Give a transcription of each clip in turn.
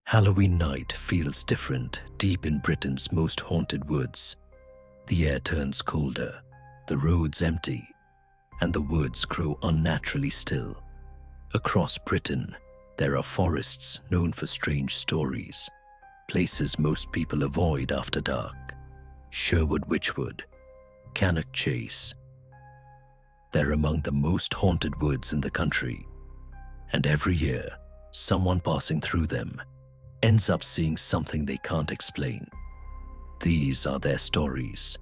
Halloween night feels different deep in Britain's most haunted woods. The air turns colder, the roads empty, and the woods grow unnaturally still. Across Britain, there are forests known for strange stories, places most people avoid after dark. Sherwood, Wychwood, Cannock Chase. They're among the most haunted woods in the country, and every year, someone passing through them ends up seeing something they can't explain. These are their stories,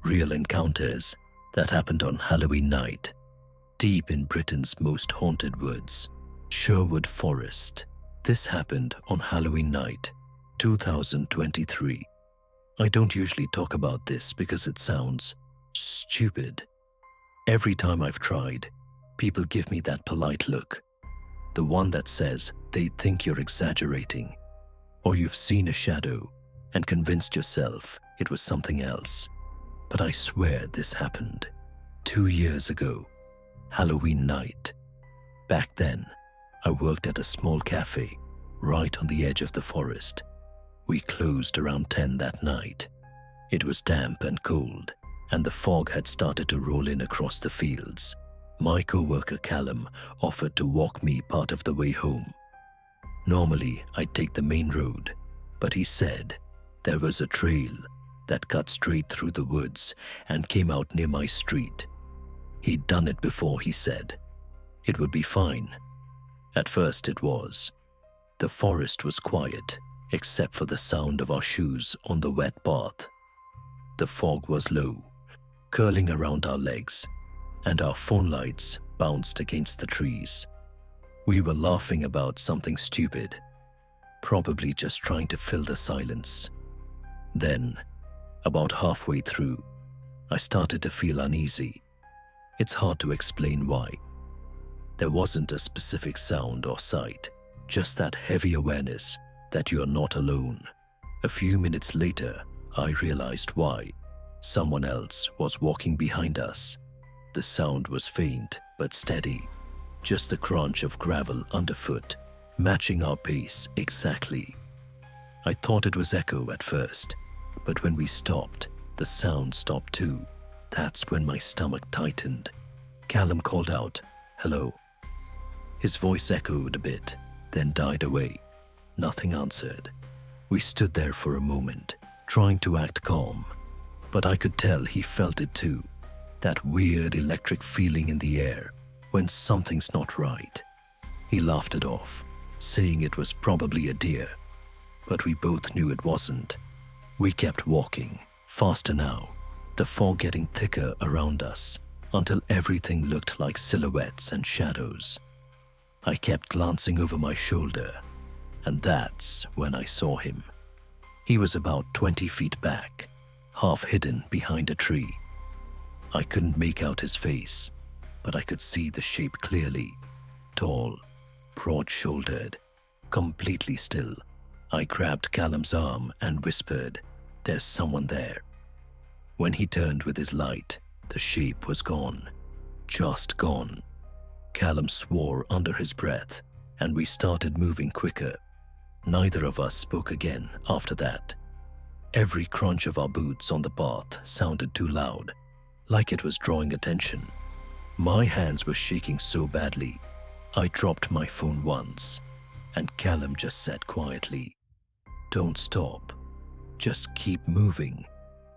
real encounters that happened on Halloween night, deep in Britain's most haunted woods, Sherwood Forest. This happened on Halloween night, 2023. I don't usually talk about this because it sounds stupid. Every time I've tried, people give me that polite look, the one that says they think you're exaggerating, or you've seen a shadow and convinced yourself it was something else. But I swear this happened 2 years ago, Halloween night. Back then, I worked at a small cafe right on the edge of the forest. We closed around 10 that night. It was damp and cold, and the fog had started to roll in across the fields. My co-worker Callum offered to walk me part of the way home. Normally, I'd take the main road, but he said there was a trail that cut straight through the woods and came out near my street. He'd done it before, he said. It would be fine. At first it was. The forest was quiet, except for the sound of our shoes on the wet path. The fog was low, curling around our legs, and our phone lights bounced against the trees. We were laughing about something stupid, probably just trying to fill the silence. Then, about halfway through, I started to feel uneasy. It's hard to explain why. There wasn't a specific sound or sight, just that heavy awareness that you're not alone. A few minutes later, I realized why. Someone else was walking behind us. The sound was faint but steady, just the crunch of gravel underfoot, matching our pace exactly. I thought it was echo at first, but when we stopped, the sound stopped too. That's when my stomach tightened. Callum called out, "Hello." His voice echoed a bit, then died away. Nothing answered. We stood there for a moment, trying to act calm, but I could tell he felt it too. That weird electric feeling in the air when something's not right. He laughed it off, saying it was probably a deer, but we both knew it wasn't. We kept walking, faster now, the fog getting thicker around us, until everything looked like silhouettes and shadows. I kept glancing over my shoulder, and that's when I saw him. He was about 20 feet back, half hidden behind a tree. I couldn't make out his face, but I could see the shape clearly. Tall, broad-shouldered, completely still. I grabbed Callum's arm and whispered, "There's someone there." When he turned with his light, the shape was gone. Just gone. Callum swore under his breath, and we started moving quicker. Neither of us spoke again after that. Every crunch of our boots on the path sounded too loud, like it was drawing attention. My hands were shaking so badly, I dropped my phone once, and Callum just said quietly, "Don't stop, just keep moving."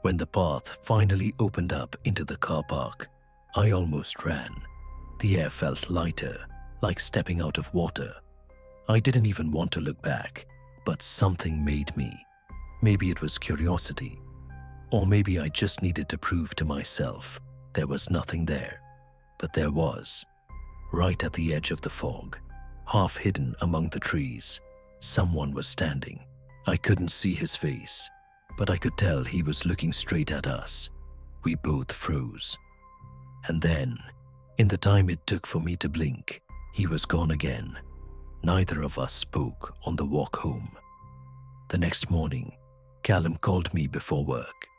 When the path finally opened up into the car park, I almost ran. The air felt lighter, like stepping out of water. I didn't even want to look back, but something made me. Maybe it was curiosity, or maybe I just needed to prove to myself there was nothing there. But there was. Right at the edge of the fog, half hidden among the trees, someone was standing. I couldn't see his face, but I could tell he was looking straight at us. We both froze. And then, in the time it took for me to blink, he was gone again. Neither of us spoke on the walk home. The next morning, Callum called me before work.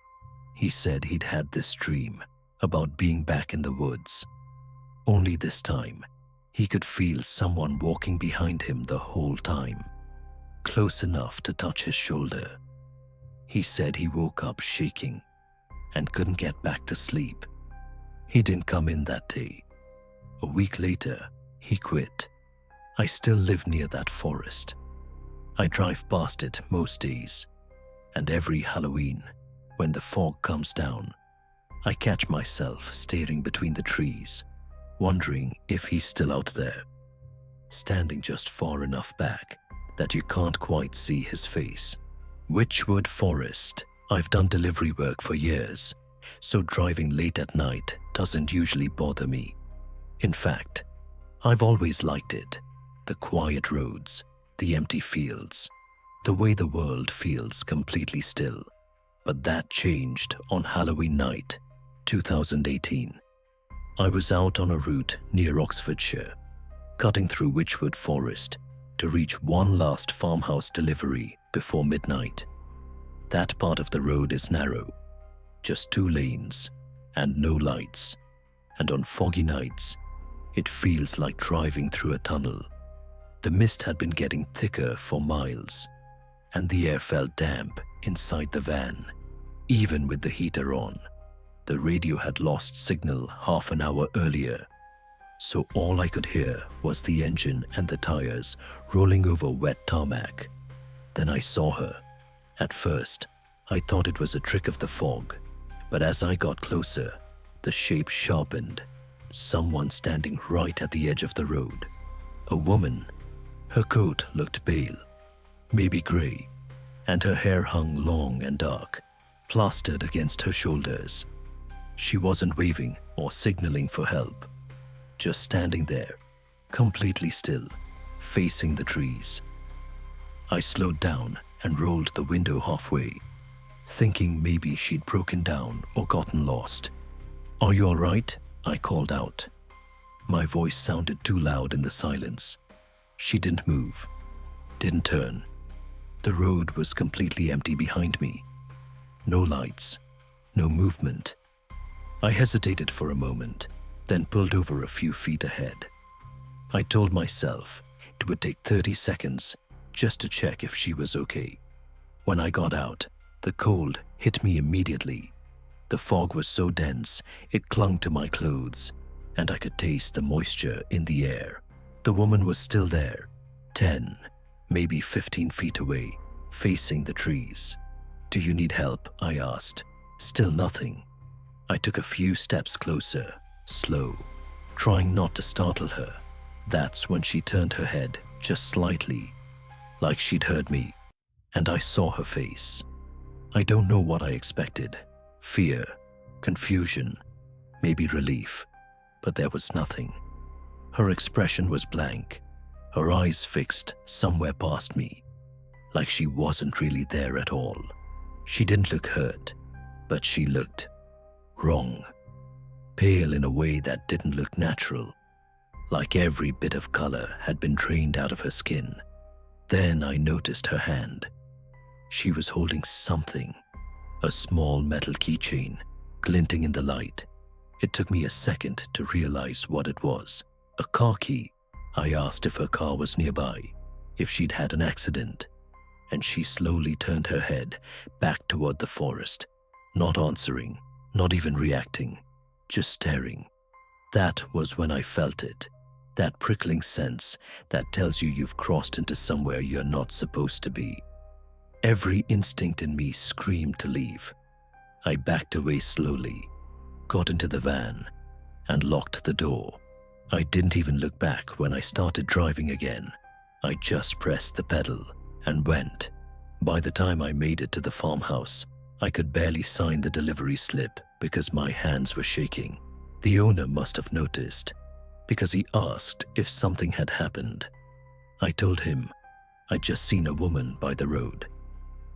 He said he'd had this dream about being back in the woods. Only this time, he could feel someone walking behind him the whole time. close enough to touch his shoulder. He said he woke up shaking and couldn't get back to sleep. He didn't come in that day. A week later, he quit. I still live near that forest. I drive past it most days, and every Halloween, when the fog comes down, I catch myself staring between the trees, wondering if he's still out there, standing just far enough back that you can't quite see his face. Wychwood Forest. I've done delivery work for years, so driving late at night doesn't usually bother me. In fact, I've always liked it. The quiet roads, the empty fields, the way the world feels completely still. But that changed on Halloween night, 2018. I was out on a route near Oxfordshire, cutting through Wychwood Forest to reach one last farmhouse delivery before midnight. That part of the road is narrow, just 2 lanes and no lights, and on foggy nights, it feels like driving through a tunnel. The mist had been getting thicker for miles, and the air felt damp inside the van, even with the heater on. The radio had lost signal half an hour earlier, so all I could hear was the engine and the tires rolling over wet tarmac. Then I saw her. At first, I thought it was a trick of the fog, but as I got closer, the shape sharpened. Someone standing right at the edge of the road. A woman. Her coat looked pale, maybe grey, and her hair hung long and dark, plastered against her shoulders. She wasn't waving or signaling for help, just standing there, completely still, facing the trees. I slowed down and rolled the window halfway, thinking maybe she'd broken down or gotten lost. "Are you all right?" I called out. My voice sounded too loud in the silence. She didn't move, didn't turn. The road was completely empty behind me. No lights, no movement. I hesitated for a moment, then pulled over a few feet ahead. I told myself it would take 30 seconds just to check if she was okay. When I got out, the cold hit me immediately. The fog was so dense, it clung to my clothes, and I could taste the moisture in the air. The woman was still there, 10, maybe 15 feet away, facing the trees. "Do you need help?" I asked. Still nothing. I took a few steps closer, slow, trying not to startle her. That's when she turned her head just slightly, like she'd heard me, and I saw her face. I don't know what I expected. Fear, confusion, maybe relief, but there was nothing. Her expression was blank, her eyes fixed somewhere past me, like she wasn't really there at all. She didn't look hurt, but she looked wrong, pale in a way that didn't look natural, like every bit of color had been drained out of her skin. Then I noticed her hand. She was holding something, a small metal keychain, glinting in the light. It took me a second to realize what it was. A car key. I asked if her car was nearby, if she'd had an accident, and she slowly turned her head back toward the forest, not answering, not even reacting, just staring. That was when I felt it, that prickling sense that tells you you've crossed into somewhere you're not supposed to be. Every instinct in me screamed to leave. I backed away slowly, got into the van, and locked the door. I didn't even look back when I started driving again. I just pressed the pedal and went. By the time I made it to the farmhouse, I could barely sign the delivery slip because my hands were shaking. The owner must have noticed, because he asked if something had happened. I told him I'd just seen a woman by the road,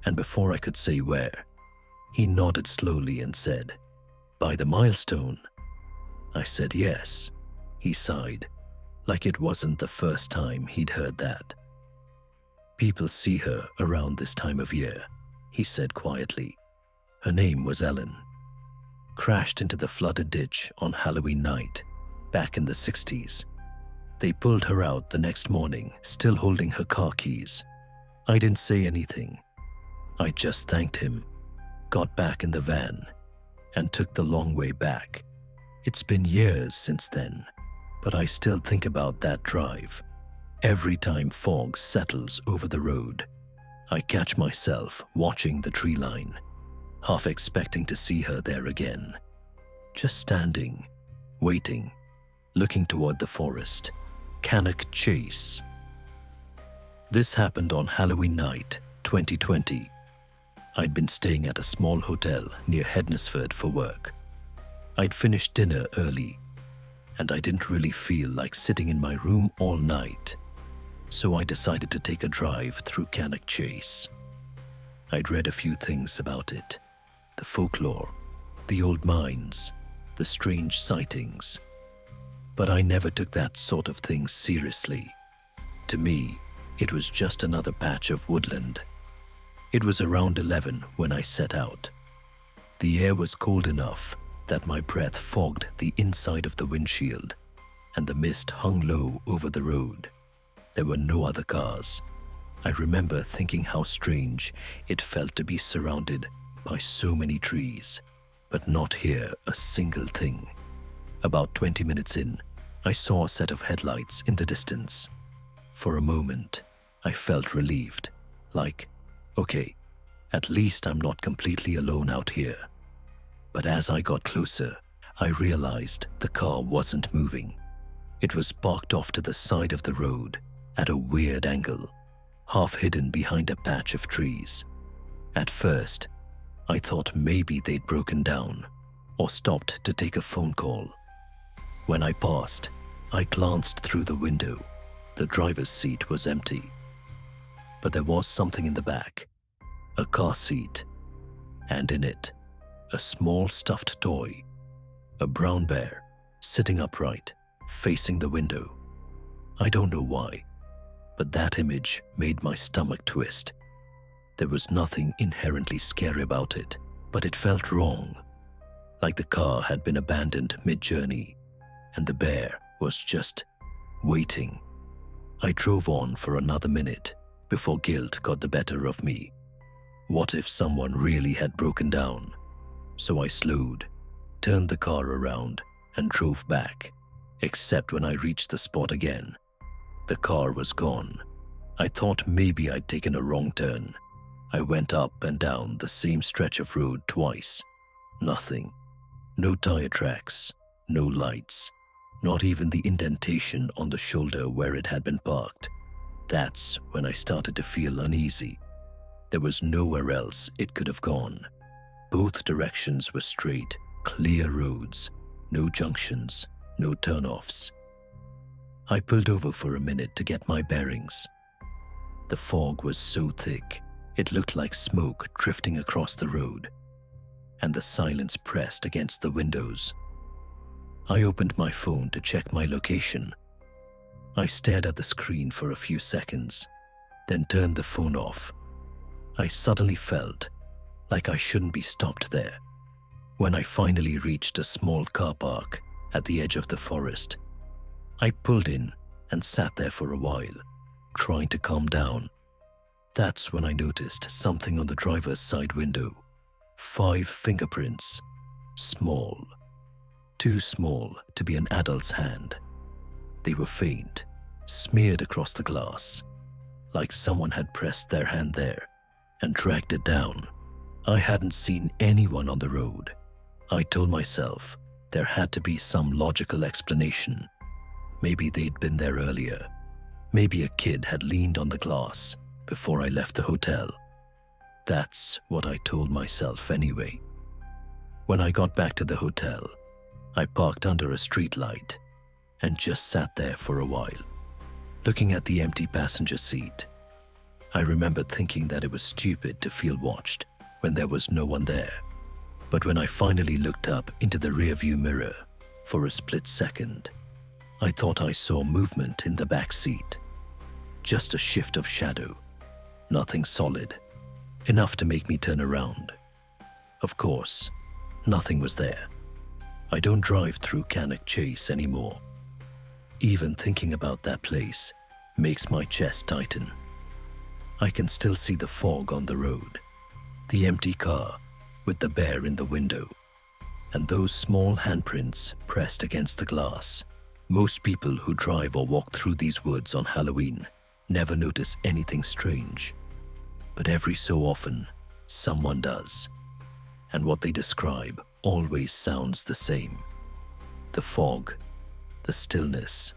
and before I could say where, he nodded slowly and said, "By the milestone?" I said yes. He sighed, like it wasn't the first time he'd heard that. "People see her around this time of year," he said quietly. Her name was Ellen. Crashed into the flooded ditch on Halloween night, back in the 60s. They pulled her out the next morning, still holding her car keys. I didn't say anything. I just thanked him, got back in the van, and took the long way back. It's been years since then, but I still think about that drive. Every time fog settles over the road, I catch myself watching the tree line, half expecting to see her there again. Just standing, waiting, looking toward the forest. Cannock Chase. This happened on Halloween night, 2020. I'd been staying at a small hotel near Hednesford for work. I'd finished dinner early, and I didn't really feel like sitting in my room all night, so I decided to take a drive through Cannock Chase. I'd read a few things about it, the folklore, the old mines, the strange sightings, but I never took that sort of thing seriously. To me, it was just another patch of woodland. It was around 11 when I set out. The air was cold enough that my breath fogged the inside of the windshield, and the mist hung low over the road. There were no other cars. I remember thinking how strange it felt to be surrounded by so many trees, but not hear a single thing. About 20 minutes in, I saw a set of headlights in the distance. For a moment, I felt relieved, like, okay, at least I'm not completely alone out here. But as I got closer, I realized the car wasn't moving. It was parked off to the side of the road at a weird angle, half hidden behind a patch of trees. At first, I thought maybe they'd broken down or stopped to take a phone call. When I passed, I glanced through the window. The driver's seat was empty. But there was something in the back, a car seat, and in it, a small stuffed toy, a brown bear, sitting upright, facing the window. I don't know why, but that image made my stomach twist. There was nothing inherently scary about it, but it felt wrong, like the car had been abandoned mid-journey, and the bear was just waiting. I drove on for another minute before guilt got the better of me. What if someone really had broken down? So I slowed, turned the car around, and drove back, except when I reached the spot again. The car was gone. I thought maybe I'd taken a wrong turn. I went up and down the same stretch of road twice. Nothing. No tire tracks, no lights, not even the indentation on the shoulder where it had been parked. That's when I started to feel uneasy. There was nowhere else it could have gone. Both directions were straight, clear roads, no junctions, no turnoffs. I pulled over for a minute to get my bearings. The fog was so thick, it looked like smoke drifting across the road, and the silence pressed against the windows. I opened my phone to check my location. I stared at the screen for a few seconds, then turned the phone off. I suddenly felt like I shouldn't be stopped there. When I finally reached a small car park at the edge of the forest, I pulled in and sat there for a while, trying to calm down. That's when I noticed something on the driver's side window. 5 fingerprints. Small. Too small to be an adult's hand. They were faint, smeared across the glass, like someone had pressed their hand there and dragged it down. I hadn't seen anyone on the road. I told myself there had to be some logical explanation. Maybe they'd been there earlier. Maybe a kid had leaned on the glass before I left the hotel. That's what I told myself anyway. When I got back to the hotel, I parked under a streetlight and just sat there for a while, looking at the empty passenger seat. I remember thinking that it was stupid to feel watched when there was no one there. But when I finally looked up into the rearview mirror for a split second, I thought I saw movement in the back seat. Just a shift of shadow. Nothing solid. Enough to make me turn around. Of course, nothing was there. I don't drive through Cannock Chase anymore. Even thinking about that place makes my chest tighten. I can still see the fog on the road, the empty car with the bear in the window, and those small handprints pressed against the glass. Most people who drive or walk through these woods on Halloween never notice anything strange. But every so often, someone does. And what they describe always sounds the same. The fog, the stillness,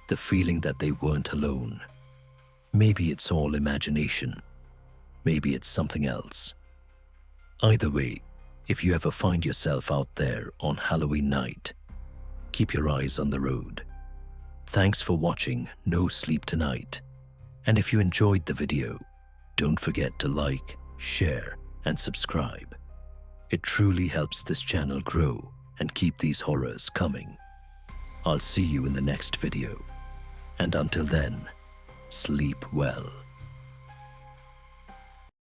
the feeling that they weren't alone. Maybe it's all imagination. Maybe it's something else. Either way, if you ever find yourself out there on Halloween night, keep your eyes on the road. Thanks for watching No Sleep Tonight. And if you enjoyed the video, don't forget to like, share, and subscribe. It truly helps this channel grow and keep these horrors coming. I'll see you in the next video. And until then, sleep well.